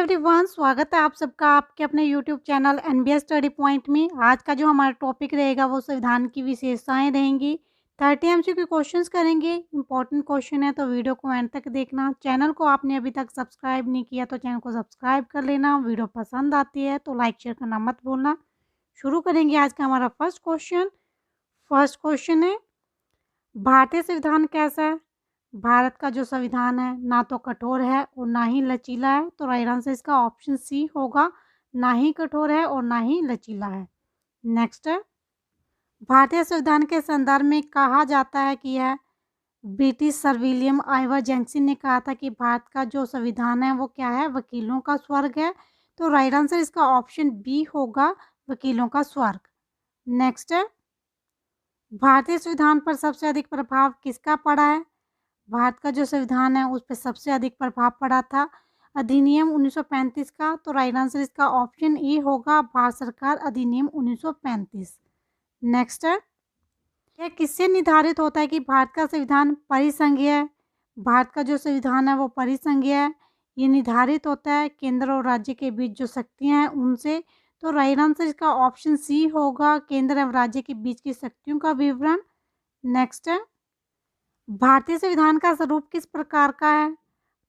Everyone, स्वागत है आप सबका आपके अपने YouTube channel NBS study point में। आज का जो हमारा टॉपिक रहेगा वो संविधान की विशेषताएं रहेंगी। 30 एमसीक्यू क्वेश्चंस करेंगे। इंपॉर्टेंट क्वेश्चन है तो वीडियो को एंड तक देखना। चैनल को आपने अभी तक सब्सक्राइब नहीं किया तो चैनल को सब्सक्राइब कर लेना। वीडियो पसंद आती है तो लाइक शेयर करना मत भूलना। शुरू करेंगे आज का हमारा फर्स्ट क्वेश्चन। फर्स्ट क्वेश्चन है, भारतीय संविधान कैसा है? भारत का जो संविधान है ना तो कठोर है और ना ही लचीला है। तो राइट आंसर इसका ऑप्शन सी होगा, ना ही कठोर है और ना ही लचीला है। नेक्स्ट है, भारतीय संविधान के संदर्भ में कहा जाता है कि यह British sir William Ivoire Jenkins ने कहा था कि भारत का जो संविधान है वो क्या है, वकीलों का स्वर्ग है। तो राइट आंसर इसका ऑप्शन बी होगा, वकीलों का स्वर्ग। नेक्स्ट है, भारतीय संविधान पर सबसे अधिक प्रभाव किसका पड़ा है? भारत का जो संविधान है उस पर सबसे अधिक प्रभाव पड़ा था अधिनियम 1935 का। तो राइट आंसर इसका ऑप्शन ए होगा, भारत सरकार अधिनियम 1935। नेक्स्ट है, यह किससे निर्धारित होता है कि भारत का संविधान परिसंघीय है? भारत का जो संविधान है वो परिसंघीय है। ये निर्धारित होता है केंद्र और राज्य के बीच जो शक्तियां हैं उनसे। तो राइट आंसर इसका ऑप्शन सी होगा, केंद्र एवं राज्य के बीच की शक्तियों का विवरण। नेक्स्ट है, भारतीय संविधान का स्वरूप किस प्रकार का है?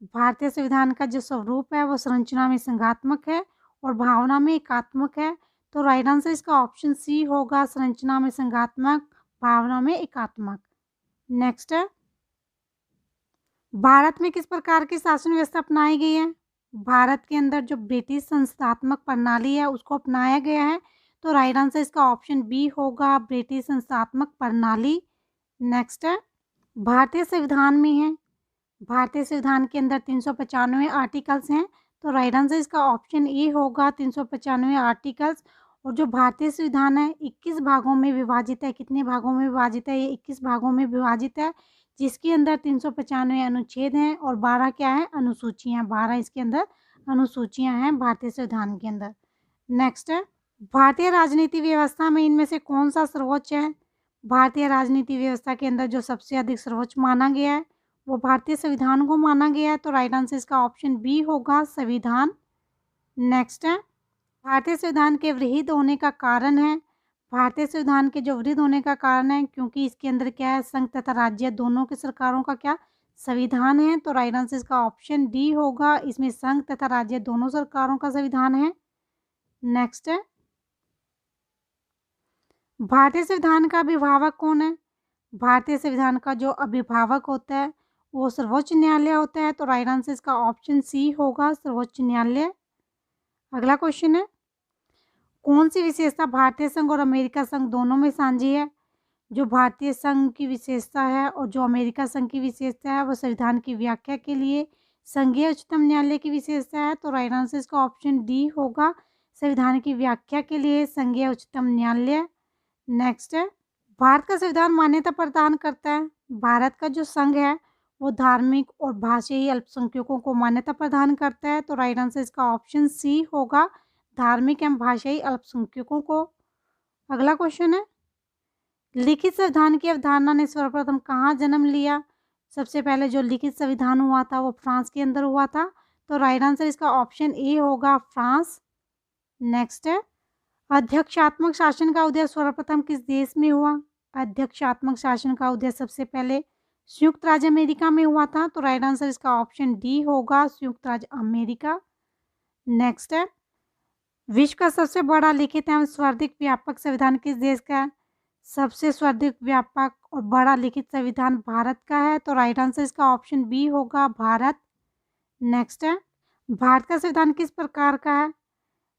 भारतीय संविधान का जो स्वरूप है वो संरचना में संघात्मक है और भावना में एकात्मक है। तो राइट आंसर इसका ऑप्शन सी होगा, संरचना में संघात्मक, भावना में एकात्मक। नेक्स्ट है, भारत में किस प्रकार की शासन व्यवस्था अपनाई गई है? भारत के अंदर जो ब्रिटिश संस्थात्मक प्रणाली है उसको अपनाया गया है। तो राइट आंसर इसका ऑप्शन बी होगा, ब्रिटिश संस्थात्मक प्रणाली। नेक्स्ट है, भारतीय संविधान में है, भारतीय संविधान के अंदर 395 आर्टिकल्स हैं। तो राइट आंसर इसका ऑप्शन ए होगा, 395 आर्टिकल्स। और जो भारतीय संविधान है 21 भागों में विभाजित है। कितने भागों में विभाजित है? ये 21 भागों में विभाजित है, जिसके अंदर 395 अनुच्छेद हैं और 12 क्या है, अनुसूचियाँ। 12 इसके अंदर अनुसूचियाँ हैं भारतीय संविधान के अंदर। नेक्स्ट है, भारतीय राजनीति व्यवस्था में इनमें से कौन सा सर्वोच्च है? भारतीय राजनीति व्यवस्था के अंदर जो सबसे अधिक सर्वोच्च माना गया है वो भारतीय संविधान को माना गया है। तो राइट आंसर इसका ऑप्शन बी होगा, संविधान। नेक्स्ट है, भारतीय संविधान के वृहद होने का कारण है। भारतीय संविधान के जो वृहद होने का कारण है क्योंकि इसके अंदर क्या है, संघ तथा राज्य दोनों के सरकारों का क्या संविधान है। तो राइट आंसर इसका ऑप्शन डी होगा, इसमें संघ तथा राज्य दोनों सरकारों का संविधान है। नेक्स्ट है, भारतीय संविधान का अभिभावक कौन है? भारतीय संविधान का जो अभिभावक होता है वो सर्वोच्च न्यायालय होता है। तो राइट आंसर इसका ऑप्शन सी होगा, सर्वोच्च न्यायालय। अगला क्वेश्चन है, कौन सी विशेषता भारतीय संघ और अमेरिका संघ दोनों में साझी है? जो भारतीय संघ की विशेषता है और जो अमेरिका संघ की विशेषता है वो संविधान की व्याख्या के लिए संघीय उच्चतम न्यायालय की विशेषता है। तो राइट आंसर इसका ऑप्शन डी होगा, संविधान की व्याख्या के लिए संघीय उच्चतम न्यायालय। नेक्स्ट है, भारत का संविधान मान्यता प्रदान करता है। भारत का जो संघ है वो धार्मिक और भाषाई अल्पसंख्यकों को मान्यता प्रदान करता है। तो राइट आंसर इसका ऑप्शन सी होगा, धार्मिक एवं भाषाई अल्पसंख्यकों को। अगला क्वेश्चन है, लिखित संविधान की अवधारणा ने सर्वप्रथम कहाँ जन्म लिया? सबसे पहले जो लिखित संविधान हुआ था वो फ्रांस के अंदर हुआ था। तो राइट आंसर इसका ऑप्शन ए होगा, फ्रांस। नेक्स्ट है, अध्यक्षात्मक शासन का उदय सर्वप्रथम किस देश में हुआ? अध्यक्षात्मक शासन का उदय सबसे पहले संयुक्त राज्य अमेरिका में हुआ था। तो राइट आंसर इसका ऑप्शन डी होगा, संयुक्त राज्य अमेरिका। नेक्स्ट है, विश्व का सबसे बड़ा लिखित एवं सर्वाधिक व्यापक संविधान किस देश का है? सबसे सर्वाधिक व्यापक और बड़ा लिखित संविधान भारत का है। तो राइट आंसर इसका ऑप्शन बी होगा, भारत। नेक्स्ट है, भारत का संविधान किस प्रकार का है?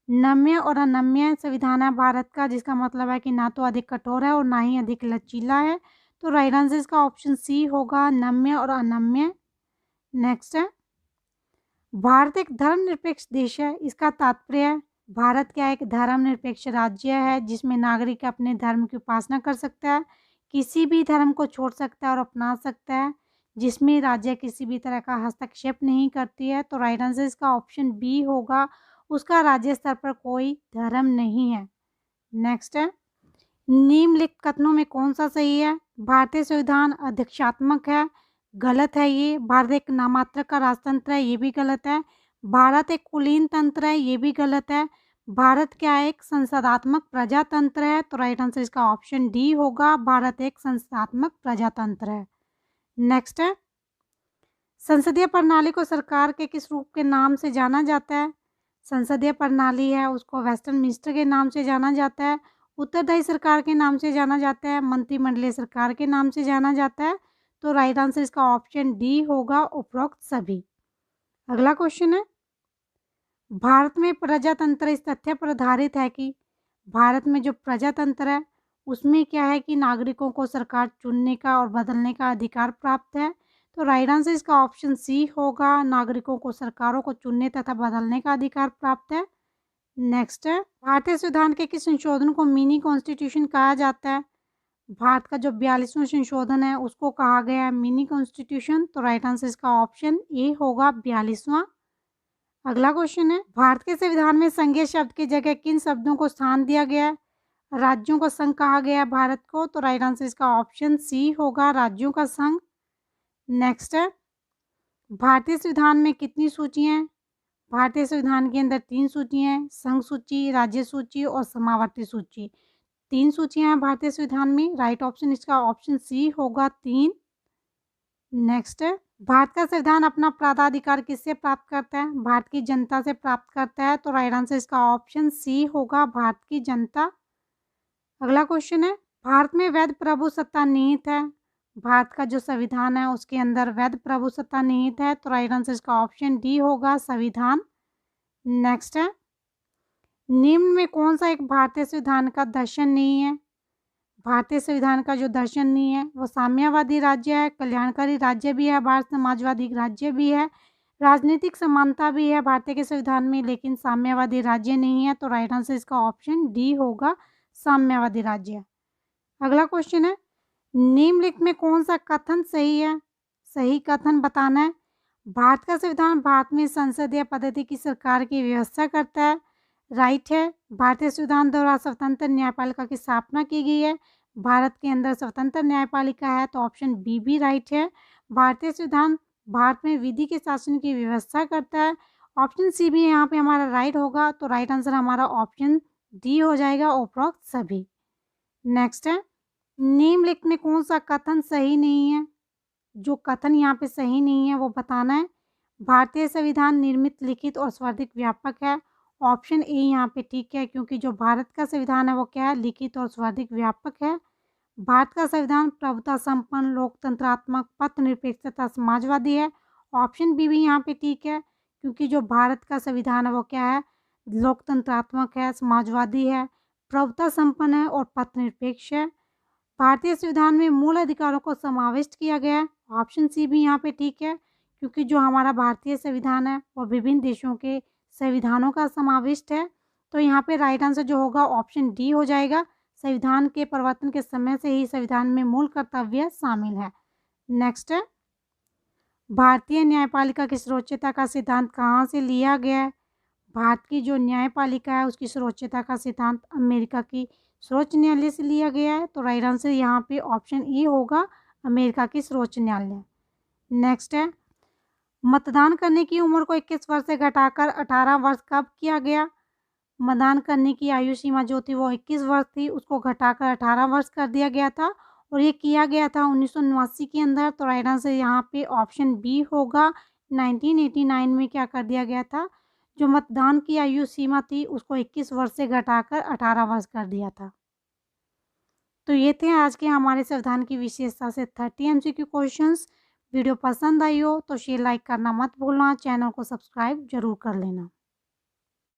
नम्य और अनम्य संविधान है भारत का, जिसका मतलब है कि ना तो अधिक कठोर है और ना ही अधिक लचीला है। तो राइट आंसर इसका ऑप्शन सी होगा, नम्य और अनम्य। नेक्स्ट है, भारत एक धर्मनिरपेक्ष देश है, इसका तात्पर्य है भारत क्या एक धर्मनिरपेक्ष राज्य है जिसमें नागरिक अपने धर्म की उपासना कर सकता है, किसी भी धर्म को छोड़ सकता है और अपना सकता है, जिसमें राज्य किसी भी तरह का हस्तक्षेप नहीं करती है। तो राइट आंसर इसका ऑप्शन बी होगा, उसका राज्य स्तर पर कोई धर्म नहीं है। नेक्स्ट है, निम्नलिखित कथनों में कौन सा सही है? भारतीय संविधान अध्यक्षात्मक है, गलत है ये। भारत एक नामात्र का राजतंत्र है, ये भी गलत है। भारत एक कुलीन तंत्र है, ये भी गलत है। भारत क्या है? एक संसदात्मक प्रजातंत्र है, तो राइट आंसर इसका ऑप्शन डी होगा, भारत एक संसदात्मक प्रजातंत्र है। नेक्स्ट है, संसदीय प्रणाली को सरकार के किस रूप के नाम से जाना जाता है? संसदीय प्रणाली है उसको वेस्टमिंस्टर के नाम से जाना जाता है, उत्तरदायी सरकार के नाम से जाना जाता है, मंत्रिमंडलीय सरकार के नाम से जाना जाता है। तो राइट आंसर इसका ऑप्शन डी होगा, उपरोक्त सभी। अगला क्वेश्चन है, भारत में प्रजातंत्र इस तथ्य पर आधारित है कि भारत में जो प्रजातंत्र है उसमें क्या है कि नागरिकों को सरकार चुनने का और बदलने का अधिकार प्राप्त है। तो राइट आंसर इसका ऑप्शन सी होगा, नागरिकों को सरकारों को चुनने तथा बदलने का अधिकार प्राप्त है। नेक्स्ट है, भारतीय संविधान के किस संशोधन को मिनी कॉन्स्टिट्यूशन कहा जाता है? भारत का जो 42वां संशोधन है उसको कहा गया है मिनी कॉन्स्टिट्यूशन। तो राइट आंसर इसका ऑप्शन ए होगा, 42वां। अगला क्वेश्चन है, भारत के संविधान में संघीय शब्द की जगह किन शब्दों को स्थान दिया गया है? राज्यों का संघ कहा गया है भारत को। तो राइट आंसर इसका ऑप्शन सी होगा, राज्यों का संघ। नेक्स्ट है, भारतीय संविधान में कितनी सूचियां हैं? भारतीय संविधान के अंदर 3 सूचियां हैं, संघ सूची, राज्य सूची और समावर्ती सूची। 3 सूचियां हैं भारतीय संविधान में, राइट ऑप्शन इसका ऑप्शन सी होगा, 3। नेक्स्ट है, भारत का संविधान अपना प्राधिकार किससे प्राप्त करता है? भारत की जनता से प्राप्त करता है। तो राइट आंसर इसका ऑप्शन सी होगा, भारत की जनता। अगला क्वेश्चन है, भारत में वैध प्रभु सत्ता निहित है। भारत का जो संविधान है उसके अंदर वैध प्रभु सत्ता निहित है। तो राइट आंसर इसका ऑप्शन डी होगा, संविधान। नेक्स्ट है, निम्न में कौन सा एक भारतीय संविधान का दर्शन नहीं है? भारतीय संविधान का जो दर्शन नहीं है वो साम्यवादी राज्य है, कल्याणकारी राज्य भी है, भारत समाजवादी राज्य भी है, राजनीतिक समानता भी है भारतीय के संविधान में, लेकिन साम्यवादी राज्य नहीं है। तो राइट आंसर इसका ऑप्शन डी होगा, साम्यवादी राज्य। अगला क्वेश्चन है, निम्नलिखित में कौन सा कथन सही है? सही कथन बताना है। भारत का संविधान भारत में संसदीय पद्धति की सरकार की व्यवस्था करता है, राइट है। भारतीय संविधान द्वारा स्वतंत्र न्यायपालिका की स्थापना की गई है, भारत के अंदर स्वतंत्र न्यायपालिका है। तो ऑप्शन बी भी राइट है, भारतीय संविधान भारत में विधि के शासन की व्यवस्था करता है। ऑप्शन सी भी यहाँ पे हमारा राइट होगा। तो राइट आंसर हमारा ऑप्शन डी हो जाएगा, उपरोक्त सभी। नेक्स्ट है, निम्नलिखित में कौन सा कथन सही नहीं है? जो कथन यहाँ पे सही नहीं है वो बताना है। भारतीय संविधान निर्मित, लिखित और स्वाधिक व्यापक है। ऑप्शन ए यहाँ पे ठीक है, क्योंकि जो भारत का संविधान है वो क्या है? लिखित और स्वाधिक व्यापक है। भारत का संविधान प्रभुता संपन्न, लोकतंत्रात्मक, पथ तथा समाजवादी है। ऑप्शन बी भी यहाँ पे ठीक है, क्योंकि जो भारत का संविधान है वो क्या है? लोकतंत्रात्मक है, समाजवादी है, प्रभुता संपन्न है और पथ निरपेक्ष है। भारतीय संविधान में मूल अधिकारों को समाविष्ट किया गया है। ऑप्शन सी भी यहाँ पे ठीक है, क्योंकि जो हमारा भारतीय संविधान है वो विभिन्न देशों के संविधानों का समाविष्ट है। तो यहाँ पे राइट आंसर जो होगा ऑप्शन डी हो जाएगा, संविधान के परिवर्तन के समय से ही संविधान में मूल कर्तव्य शामिल है। नेक्स्ट है, भारतीय न्यायपालिका की सर्वोच्चता का सिद्धांत कहाँ से लिया गया है? भारत की जो न्यायपालिका है उसकी सर्वोच्चता का सिद्धांत अमेरिका की सर्वोच्च न्यायालय से लिया गया है। तो राइट आंसर यहाँ पे ऑप्शन ए होगा, अमेरिका की सर्वोच्च न्यायालय। नेक्स्ट है, मतदान करने की उम्र को 21 वर्ष से घटाकर 18 वर्ष कब किया गया? मतदान करने की आयु सीमा जो थी वो 21 वर्ष थी, उसको घटाकर 18 वर्ष कर दिया गया था और ये किया गया था 1989 के अंदर। तो राइट आंसर यहाँ पे ऑप्शन बी होगा, 1989 में क्या कर दिया गया था? जो मतदान की आयु सीमा थी उसको 21 वर्ष से घटाकर 18 वर्ष कर दिया था। तो ये थे आज के हमारे संविधान की विशेषता से 30 MCQ क्वेश्चंस। वीडियो पसंद आई हो तो शेयर लाइक करना मत भूलना, चैनल को सब्सक्राइब जरूर कर लेना।